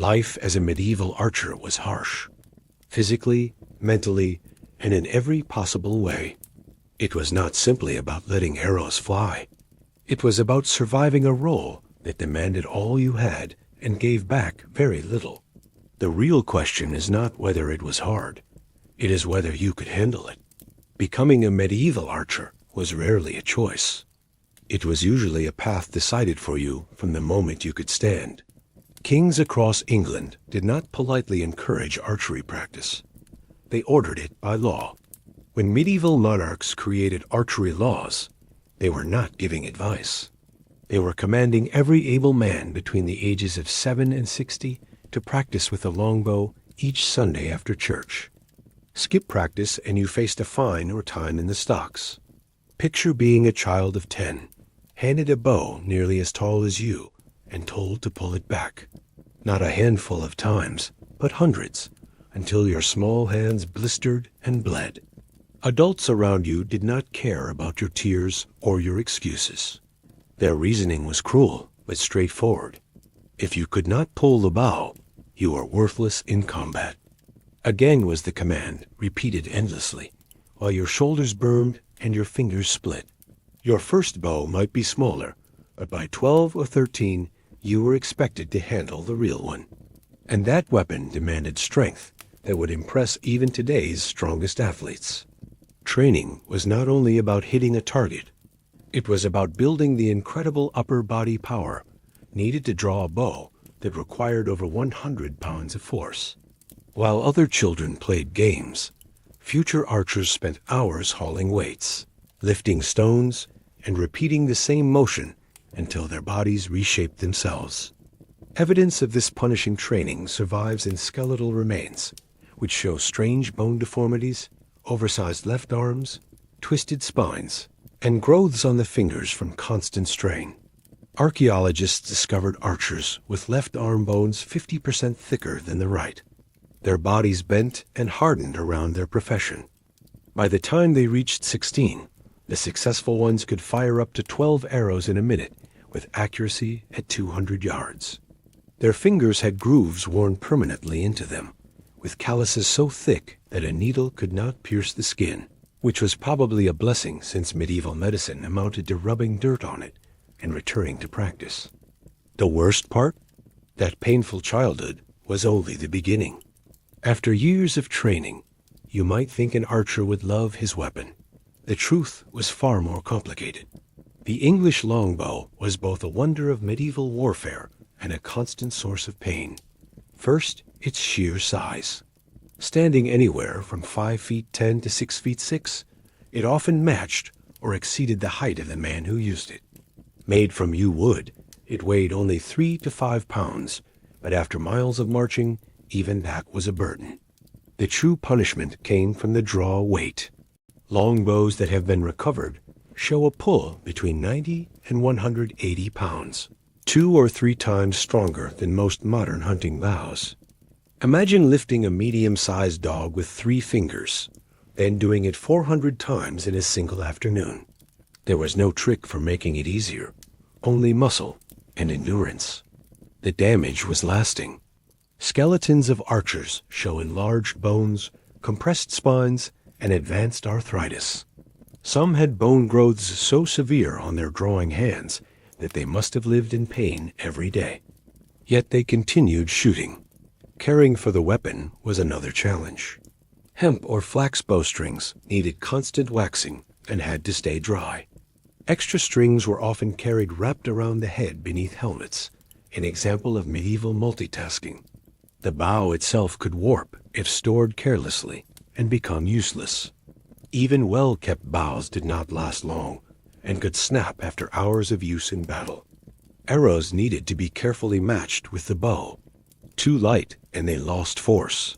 Life as a medieval archer was harsh, physically, mentally, and in every possible way. It was not simply about letting arrows fly. It was about surviving a role that demanded all you had and gave back very little. The real question is not whether it was hard. It is whether you could handle it. Becoming a medieval archer was rarely a choice. It was usually a path decided for you from the moment you could stand. Kings across England did not politely encourage archery practice. They ordered it by law. When medieval monarchs created archery laws, they were not giving advice. They were commanding every able man between the ages of 7 and 60 to practice with a longbow each Sunday after church. Skip practice and you faced a fine or time in the stocks. Picture being a child of 10, handed a bow nearly as tall as you, and told to pull it back. Not a handful of times, but hundreds, until your small hands blistered and bled. Adults around you did not care about your tears or your excuses. Their reasoning was cruel, but straightforward. If you could not pull the bow, you were worthless in combat. Again was the command, repeated endlessly, while your shoulders burned and your fingers split. Your first bow might be smaller, but by 12 or 13, you were expected to handle the real one. And that weapon demanded strength that would impress even today's strongest athletes. Training was not only about hitting a target. It was about building the incredible upper body power needed to draw a bow that required over 100 pounds of force. While other children played games, future archers spent hours hauling weights, lifting stones, and repeating the same motion until their bodies reshaped themselves. Evidence of this punishing training survives in skeletal remains, which show strange bone deformities, oversized left arms, twisted spines, and growths on the fingers from constant strain. Archaeologists discovered archers with left arm bones 50% thicker than the right. Their bodies bent and hardened around their profession. By the time they reached 16, the successful ones could fire up to 12 arrows in a minute with accuracy at 200 yards. Their fingers had grooves worn permanently into them, with calluses so thick that a needle could not pierce the skin, which was probably a blessing since medieval medicine amounted to rubbing dirt on it and returning to practice. The worst part? That painful childhood was only the beginning. After years of training, you might think an archer would love his weapon. The truth was far more complicated. The English longbow was both a wonder of medieval warfare and a constant source of pain. First, its sheer size. Standing anywhere from 5 feet 10 to 6 feet 6, it often matched or exceeded the height of the man who used it. Made from yew wood, it weighed only 3 to 5 pounds, but after miles of marching, even that was a burden. The true punishment came from the draw weight. Longbows that have been recovered show a pull between 90 and 180 pounds, 2 or 3 times stronger than most modern hunting bows. Imagine lifting a medium-sized dog with 3 fingers, then doing it 400 times in a single afternoon. There was no trick for making it easier, only muscle and endurance. The damage was lasting. Skeletons of archers show enlarged bones, compressed spines, and advanced arthritis. Some had bone growths so severe on their drawing hands that they must have lived in pain every day. Yet they continued shooting. Caring for the weapon was another challenge. Hemp or flax bowstrings needed constant waxing and had to stay dry. Extra strings were often carried wrapped around the head beneath helmets, an example of medieval multitasking. The bow itself could warp if stored carelessly and become useless. Even well-kept bows did not last long and could snap after hours of use in battle. Arrows needed to be carefully matched with the bow. Too light and they lost force.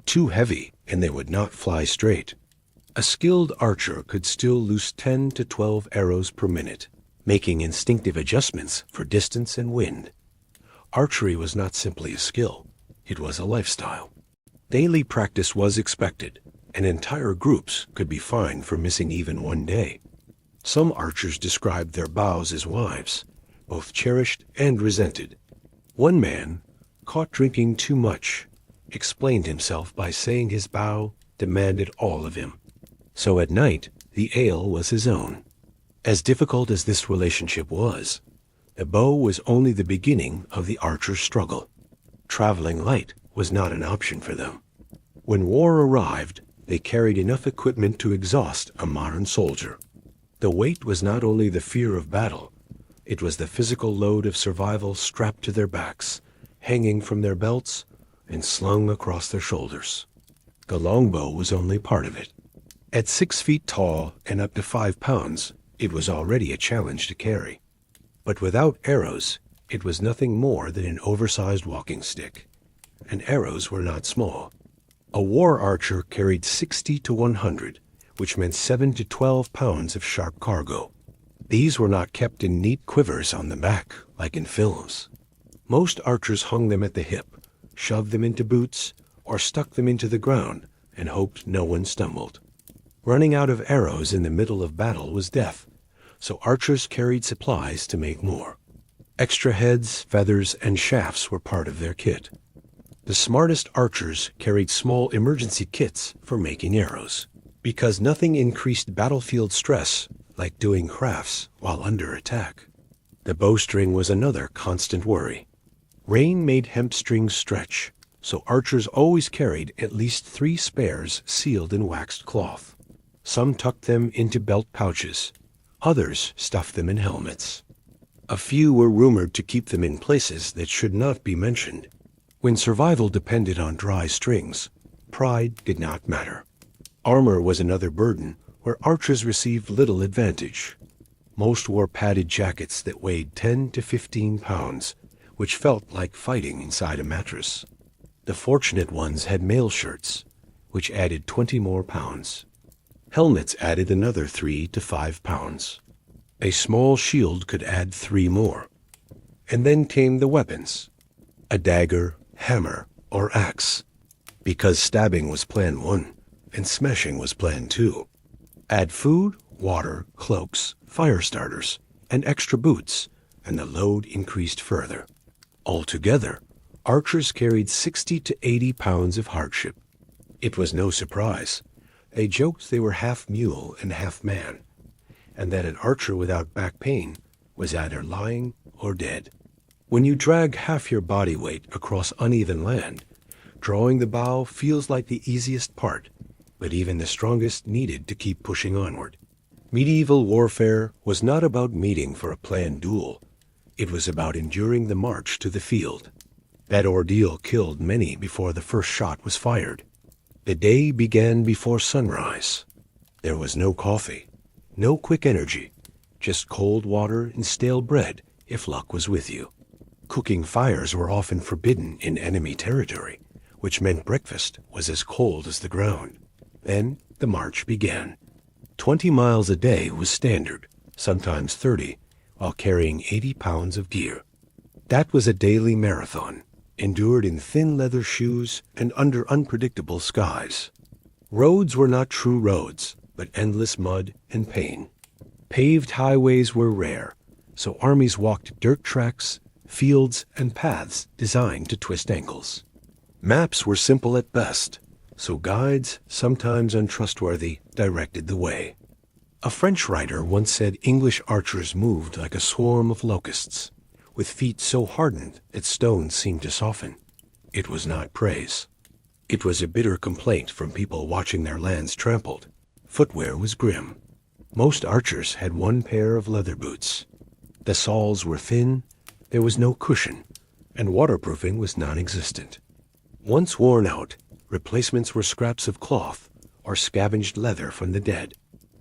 Too heavy and they would not fly straight. A skilled archer could still loose 10 to 12 arrows per minute, making instinctive adjustments for distance and wind. Archery was not simply a skill, it was a lifestyle. Daily practice was expected, and entire groups could be fined for missing even one day. Some archers described their bows as wives, both cherished and resented. One man, caught drinking too much, explained himself by saying his bow demanded all of him. So at night, the ale was his own. As difficult as this relationship was, the bow was only the beginning of the archer's struggle. Traveling light was not an option for them. When war arrived, they carried enough equipment to exhaust a modern soldier. The weight was not only the fear of battle, it was the physical load of survival strapped to their backs, hanging from their belts, and slung across their shoulders. The longbow was only part of it. At 6 feet tall and up to 5 pounds, it was already a challenge to carry. But without arrows, it was nothing more than an oversized walking stick. And arrows were not small. A war archer carried 60 to 100, which meant 7 to 12 pounds of sharp cargo. These were not kept in neat quivers on the back, like in films. Most archers hung them at the hip, shoved them into boots, or stuck them into the ground and hoped no one stumbled. Running out of arrows in the middle of battle was death, so archers carried supplies to make more. Extra heads, feathers, and shafts were part of their kit. The smartest archers carried small emergency kits for making arrows, because nothing increased battlefield stress like doing crafts while under attack. The bowstring was another constant worry. Rain made hemp strings stretch, so archers always carried at least 3 spares sealed in waxed cloth. Some tucked them into belt pouches. Others stuffed them in helmets. A few were rumored to keep them in places that should not be mentioned. When survival depended on dry strings, pride did not matter. Armor was another burden where archers received little advantage. Most wore padded jackets that weighed 10 to 15 pounds, which felt like fighting inside a mattress. The fortunate ones had mail shirts, which added 20 more pounds. Helmets added another 3 to 5 pounds. A small shield could add 3 more. And then came the weapons. A dagger, hammer, or axe. Because stabbing was plan 1, and smashing was plan 2. Add food, water, cloaks, fire starters, and extra boots, and the load increased further. Altogether, archers carried 60 to 80 pounds of hardship. It was no surprise. They joked they were half mule and half man, and that an archer without back pain was either lying or dead. When you drag half your body weight across uneven land, drawing the bow feels like the easiest part, but even the strongest needed to keep pushing onward. Medieval warfare was not about meeting for a planned duel. It was about enduring the march to the field. That ordeal killed many before the first shot was fired. The day began before sunrise. There was no coffee, no quick energy, just cold water and stale bread if luck was with you. Cooking fires were often forbidden in enemy territory, which meant breakfast was as cold as the ground. Then the march began. 20 miles a day was standard, sometimes 30, while carrying 80 pounds of gear. That was a daily marathon, endured in thin leather shoes and under unpredictable skies. Roads were not true roads, but endless mud and pain. Paved highways were rare, so armies walked dirt tracks, fields, and paths designed to twist ankles. Maps were simple at best, so guides, sometimes untrustworthy, directed the way. A French writer once said English archers moved like a swarm of locusts, with feet so hardened that stones seemed to soften. It was not praise. It was a bitter complaint from people watching their lands trampled. Footwear was grim. Most archers had 1 pair of leather boots. The soles were thin, there was no cushion, and waterproofing was non-existent. Once worn out, replacements were scraps of cloth or scavenged leather from the dead.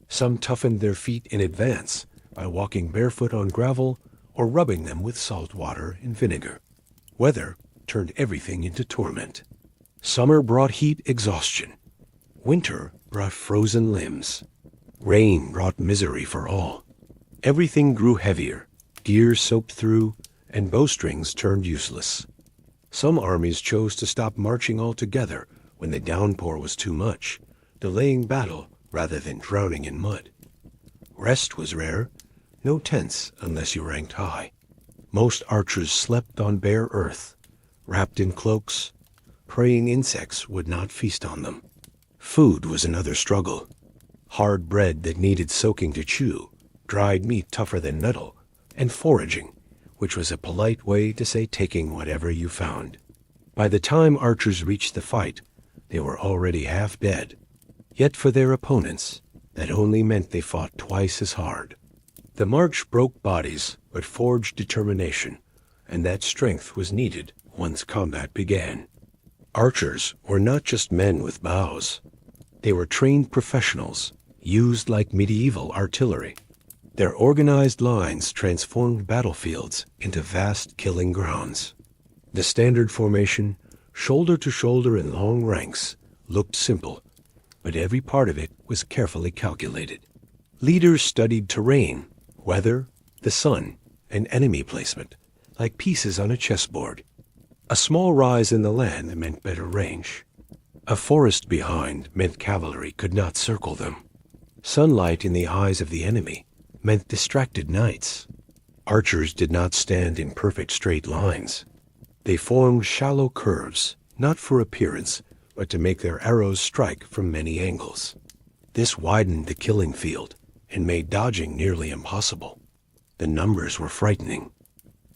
Some toughened their feet in advance by walking barefoot on gravel or rubbing them with salt water and vinegar. Weather turned everything into torment. Summer brought heat exhaustion. Winter brought frozen limbs. Rain brought misery for all. Everything grew heavier, gear soaked through, and bowstrings turned useless. Some armies chose to stop marching altogether when the downpour was too much, delaying battle rather than drowning in mud. Rest was rare. No tents unless you ranked high. Most archers slept on bare earth. wrapped in cloaks. Preying insects would not feast on them. Food was another struggle. Hard bread that needed soaking to chew, dried meat tougher than metal, and foraging, which was a polite way to say taking whatever you found. By the time archers reached the fight, they were already half dead. Yet for their opponents, that only meant they fought twice as hard. The march broke bodies, but forged determination, and that strength was needed once combat began. Archers were not just men with bows. They were trained professionals, used like medieval artillery. Their organized lines transformed battlefields into vast killing grounds. The standard formation, shoulder to shoulder in long ranks, looked simple, but every part of it was carefully calculated. Leaders studied terrain, weather, the sun, and enemy placement, like pieces on a chessboard. A small rise in the land meant better range. A forest behind meant cavalry could not circle them. Sunlight in the eyes of the enemy meant distracted knights. Archers did not stand in perfect straight lines. They formed shallow curves, not for appearance, but to make their arrows strike from many angles. This widened the killing field and made dodging nearly impossible. The numbers were frightening.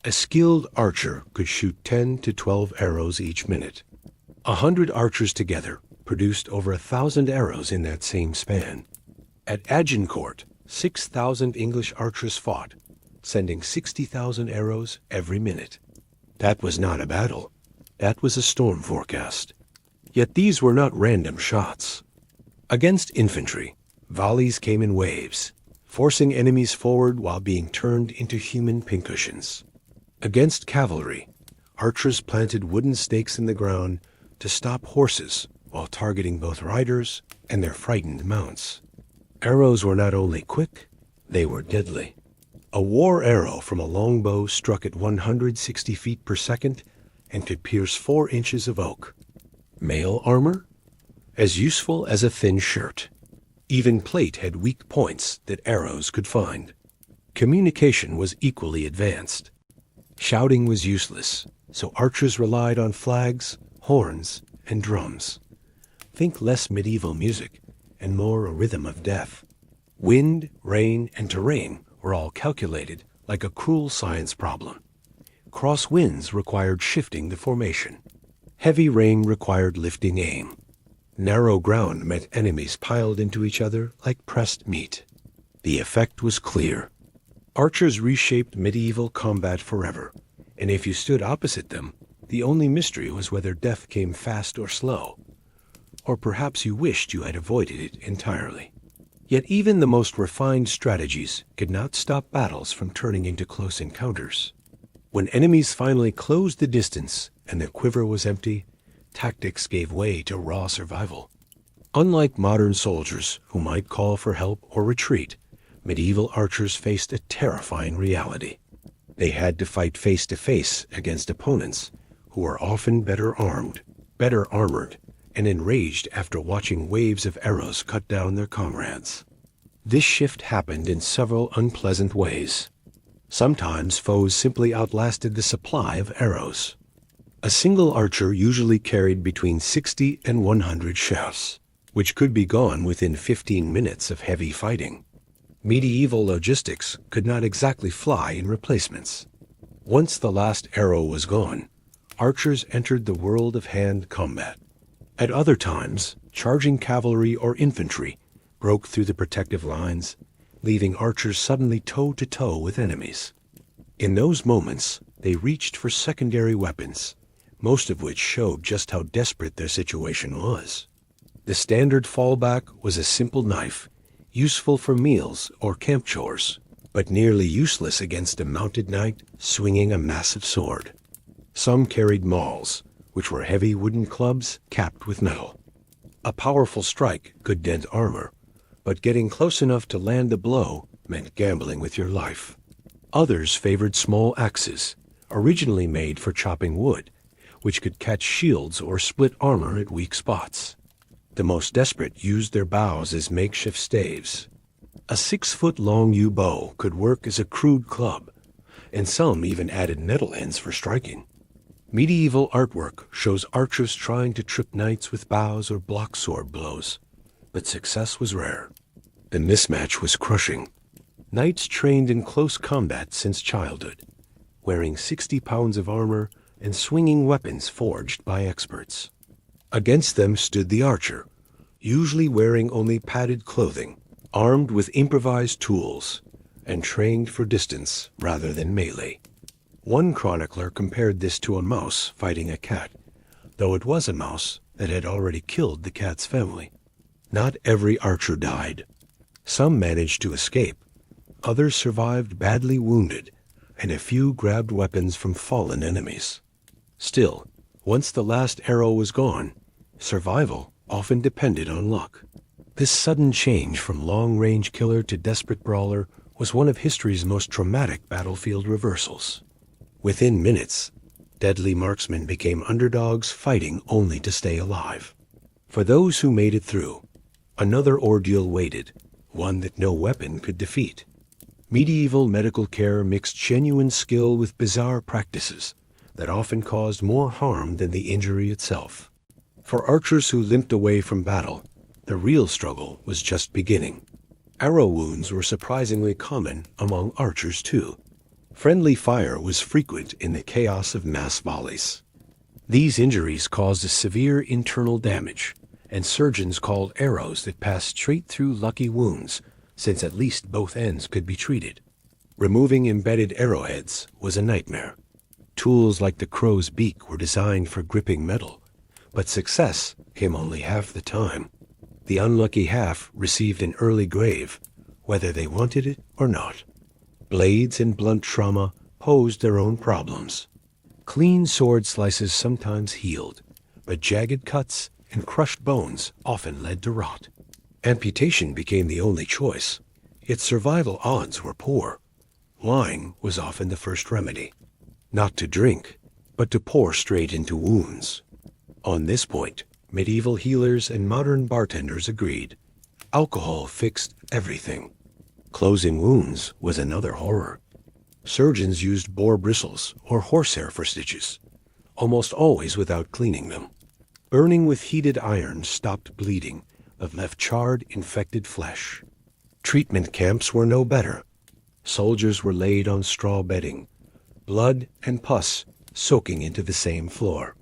A skilled archer could shoot 10 to 12 arrows each minute. 100 archers together produced over 1,000 arrows in that same span. At Agincourt, 6,000 English archers fought, sending 60,000 arrows every minute. That was not a battle. That was a storm forecast. Yet these were not random shots. Against infantry, volleys came in waves, forcing enemies forward while being turned into human pincushions. Against cavalry, archers planted wooden stakes in the ground to stop horses while targeting both riders and their frightened mounts. Arrows were not only quick, they were deadly. A war arrow from a longbow struck at 160 feet per second and could pierce 4 inches of oak. Mail armor? As useful as a thin shirt. Even plate had weak points that arrows could find. Communication was equally advanced. Shouting was useless, so archers relied on flags, horns, and drums. Think less medieval music and more a rhythm of death. Wind, rain, and terrain were all calculated like a cruel science problem. Cross winds required shifting the formation. Heavy rain required lifting aim. Narrow ground meant enemies piled into each other like pressed meat. The effect was clear. Archers reshaped medieval combat forever, and if you stood opposite them, the only mystery was whether death came fast or slow, or perhaps you wished you had avoided it entirely. Yet even the most refined strategies could not stop battles from turning into close encounters. When enemies finally closed the distance and the quiver was empty, tactics gave way to raw survival. Unlike modern soldiers who might call for help or retreat, medieval archers faced a terrifying reality. They had to fight face to face against opponents who were often better armed, better armored, and enraged after watching waves of arrows cut down their comrades. This shift happened in several unpleasant ways. Sometimes foes simply outlasted the supply of arrows. A single archer usually carried between 60 and 100 shafts, which could be gone within 15 minutes of heavy fighting. Medieval logistics could not exactly fly in replacements. Once the last arrow was gone, archers entered the world of hand combat. At other times, charging cavalry or infantry broke through the protective lines, leaving archers suddenly toe-to-toe with enemies. In those moments, they reached for secondary weapons, most of which showed just how desperate their situation was. The standard fallback was a simple knife, useful for meals or camp chores, but nearly useless against a mounted knight swinging a massive sword. Some carried mauls, which were heavy wooden clubs capped with metal. A powerful strike could dent armor, but getting close enough to land the blow meant gambling with your life. Others favored small axes, originally made for chopping wood, which could catch shields or split armor at weak spots. The most desperate used their bows as makeshift staves. A 6-foot-long yew bow could work as a crude club, and some even added nettle ends for striking. Medieval artwork shows archers trying to trip knights with bows or block sword blows, but success was rare. The mismatch was crushing. Knights trained in close combat since childhood, wearing 60 pounds of armor and swinging weapons forged by experts. Against them stood the archer, usually wearing only padded clothing, armed with improvised tools, and trained for distance rather than melee. One chronicler compared this to a mouse fighting a cat, though it was a mouse that had already killed the cat's family. Not every archer died. Some managed to escape, others survived badly wounded, and a few grabbed weapons from fallen enemies. Still, once the last arrow was gone, survival often depended on luck. This sudden change from long-range killer to desperate brawler was one of history's most traumatic battlefield reversals. Within minutes, deadly marksmen became underdogs fighting only to stay alive. For those who made it through, another ordeal waited, one that no weapon could defeat. Medieval medical care mixed genuine skill with bizarre practices that often caused more harm than the injury itself. For archers who limped away from battle, the real struggle was just beginning. Arrow wounds were surprisingly common among archers too. Friendly fire was frequent in the chaos of mass volleys. These injuries caused a severe internal damage, and surgeons called arrows that passed straight through lucky wounds, since at least both ends could be treated. Removing embedded arrowheads was a nightmare. Tools like the crow's beak were designed for gripping metal, but success came only half the time. The unlucky half received an early grave, whether they wanted it or not. Blades and blunt trauma posed their own problems. Clean sword slices sometimes healed, but jagged cuts and crushed bones often led to rot. Amputation became the only choice, yet survival odds were poor. Wine was often the first remedy. Not to drink, but to pour straight into wounds. On this point, medieval healers and modern bartenders agreed. Alcohol fixed everything. Closing wounds was another horror. Surgeons used boar bristles or horsehair for stitches, almost always without cleaning them. Burning with heated iron stopped bleeding, but left charred, infected flesh. Treatment camps were no better. Soldiers were laid on straw bedding, blood and pus soaking into the same floor.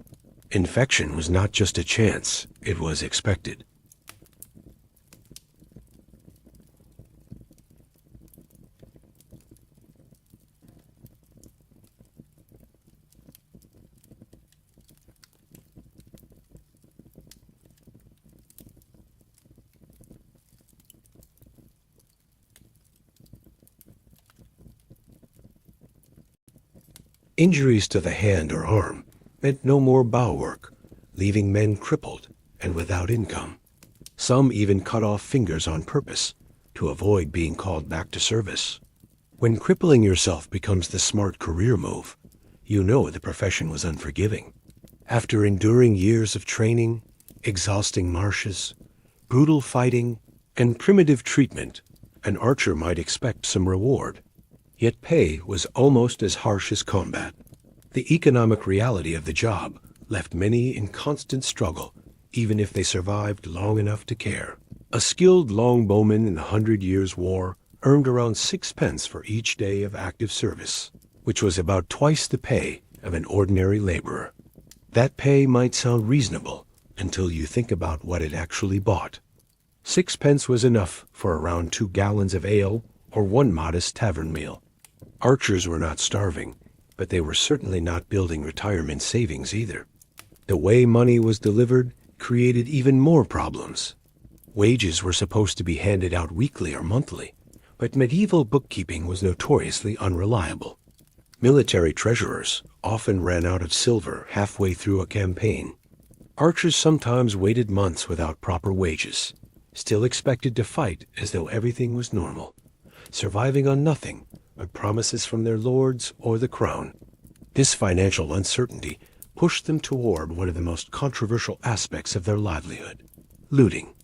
Infection was not just a chance, it was expected. Injuries to the hand or arm meant no more bow work, leaving men crippled and without income. Some even cut off fingers on purpose to avoid being called back to service. When crippling yourself becomes the smart career move, you know the profession was unforgiving. After enduring years of training, exhausting marches, brutal fighting, and primitive treatment, an archer might expect some reward. Yet pay was almost as harsh as combat. The economic reality of the job left many in constant struggle, even if they survived long enough to care. A skilled longbowman in the 100 Years' War earned around 6 pence for each day of active service, which was about twice the pay of an ordinary laborer. That pay might sound reasonable until you think about what it actually bought. 6 pence was enough for around 2 gallons of ale or one modest tavern meal. Archers were not starving, but they were certainly not building retirement savings either. The way money was delivered created even more problems. Wages were supposed to be handed out weekly or monthly, but medieval bookkeeping was notoriously unreliable. Military treasurers often ran out of silver halfway through a campaign. Archers sometimes waited months without proper wages, still expected to fight as though everything was normal, surviving on nothing but promises from their lords or the crown. This financial uncertainty pushed them toward one of the most controversial aspects of their livelihood: looting.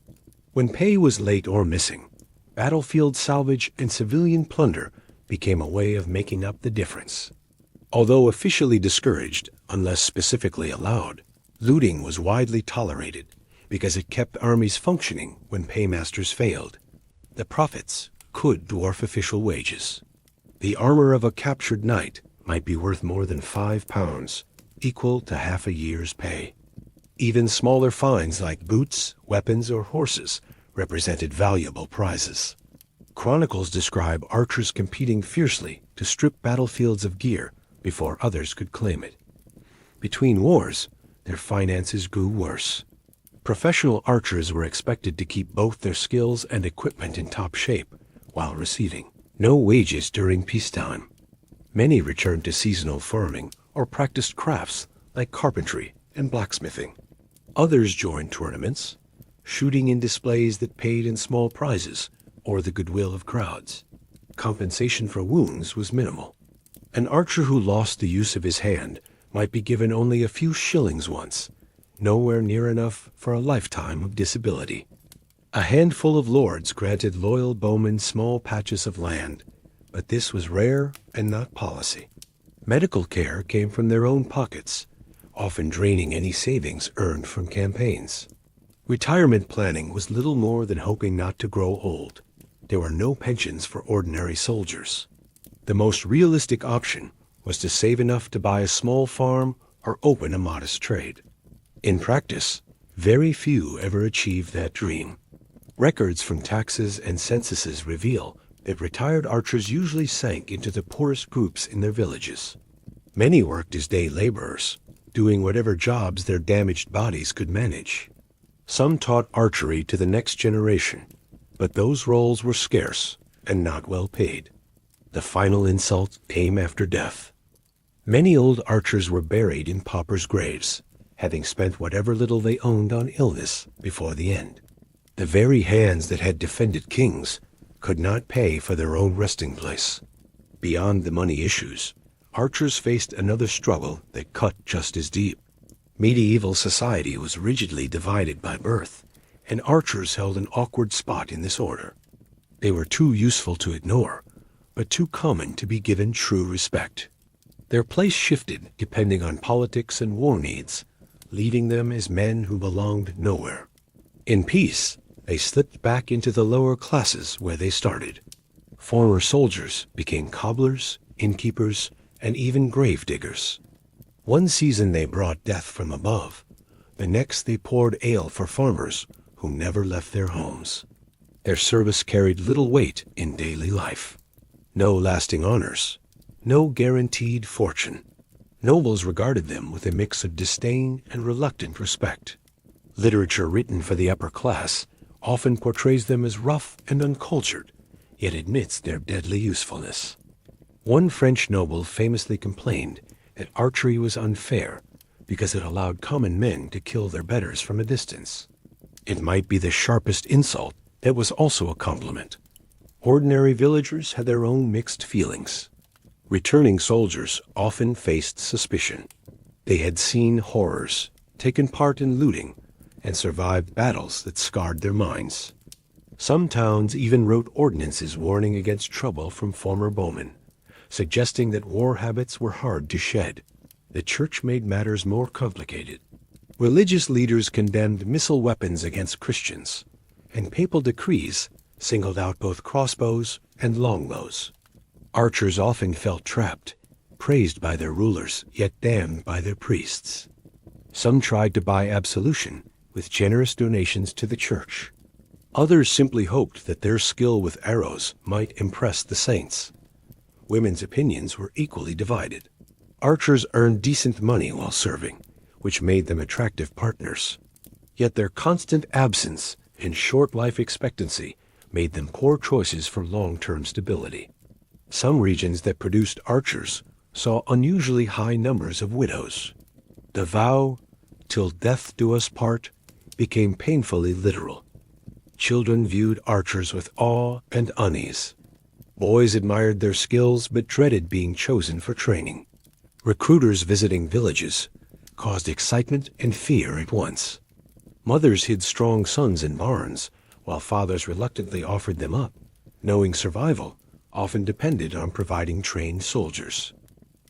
When pay was late or missing, battlefield salvage and civilian plunder became a way of making up the difference. Although officially discouraged, Unless specifically allowed, looting was widely tolerated because it kept armies functioning when paymasters failed. The profits could dwarf official wages. The armor of a captured knight might be worth more than £5, equal to half a year's pay. Even smaller finds like boots, weapons, or horses represented valuable prizes. Chronicles describe archers competing fiercely to strip battlefields of gear before others could claim it. Between wars, their finances grew worse. Professional archers were expected to keep both their skills and equipment in top shape while receiving no wages during peacetime. Many returned to seasonal farming or practiced crafts like carpentry and blacksmithing. Others joined tournaments, shooting in displays that paid in small prizes or the goodwill of crowds. Compensation for wounds was minimal. An archer who lost the use of his hand might be given only a few shillings once, nowhere near enough for a lifetime of disability. A handful of lords granted loyal bowmen small patches of land, but this was rare and not policy. Medical care came from their own pockets, often draining any savings earned from campaigns. Retirement planning was little more than hoping not to grow old. There were no pensions for ordinary soldiers. The most realistic option was to save enough to buy a small farm or open a modest trade. In practice, very few ever achieved that dream. Records from taxes and censuses reveal that retired archers usually sank into the poorest groups in their villages. Many worked as day laborers, doing whatever jobs their damaged bodies could manage. Some taught archery to the next generation, but those roles were scarce and not well paid. The final insult came after death. Many old archers were buried in paupers' graves, having spent whatever little they owned on illness before the end. The very hands that had defended kings could not pay for their own resting place. Beyond the money issues, archers faced another struggle that cut just as deep. Medieval society was rigidly divided by birth, and archers held an awkward spot in this order. They were too useful to ignore, but too common to be given true respect. Their place shifted depending on politics and war needs, leaving them as men who belonged nowhere. In peace, they slipped back into the lower classes where they started. Former soldiers became cobblers, innkeepers, and even grave diggers. One season they brought death from above. The next they poured ale for farmers who never left their homes. Their service carried little weight in daily life. No lasting honors, no guaranteed fortune. Nobles regarded them with a mix of disdain and reluctant respect. Literature written for the upper class often portrays them as rough and uncultured, yet admits their deadly usefulness. One French noble famously complained that archery was unfair because it allowed common men to kill their betters from a distance. It might be the sharpest insult that was also a compliment. Ordinary villagers had their own mixed feelings. Returning soldiers often faced suspicion. They had seen horrors, taken part in looting, and survived battles that scarred their minds. Some towns even wrote ordinances warning against trouble from former bowmen, suggesting that war habits were hard to shed. The church made matters more complicated. Religious leaders condemned missile weapons against Christians, and papal decrees singled out both crossbows and longbows. Archers often felt trapped, praised by their rulers, yet damned by their priests. Some tried to buy absolution with generous donations to the church. Others simply hoped that their skill with arrows might impress the saints. Women's opinions were equally divided. Archers earned decent money while serving, which made them attractive partners. Yet their constant absence and short life expectancy made them poor choices for long-term stability. Some regions that produced archers saw unusually high numbers of widows. The vow, "till death do us part," became painfully literal. Children viewed archers with awe and unease. Boys admired their skills but dreaded being chosen for training. Recruiters visiting villages caused excitement and fear at once. Mothers hid strong sons in barns, while fathers reluctantly offered them up, knowing survival often depended on providing trained soldiers.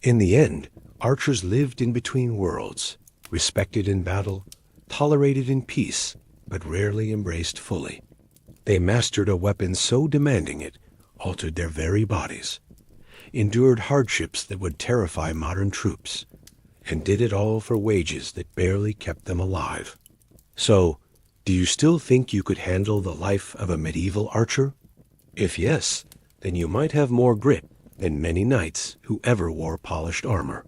In the end, Archers lived in between worlds, respected in battle, tolerated in peace, but rarely embraced fully. They mastered a weapon so demanding it altered their very bodies, endured hardships that would terrify modern troops, and did it all for wages that barely kept them alive. So, do you still think you could handle the life of a medieval archer? If yes, then you might have more grit than many knights who ever wore polished armor.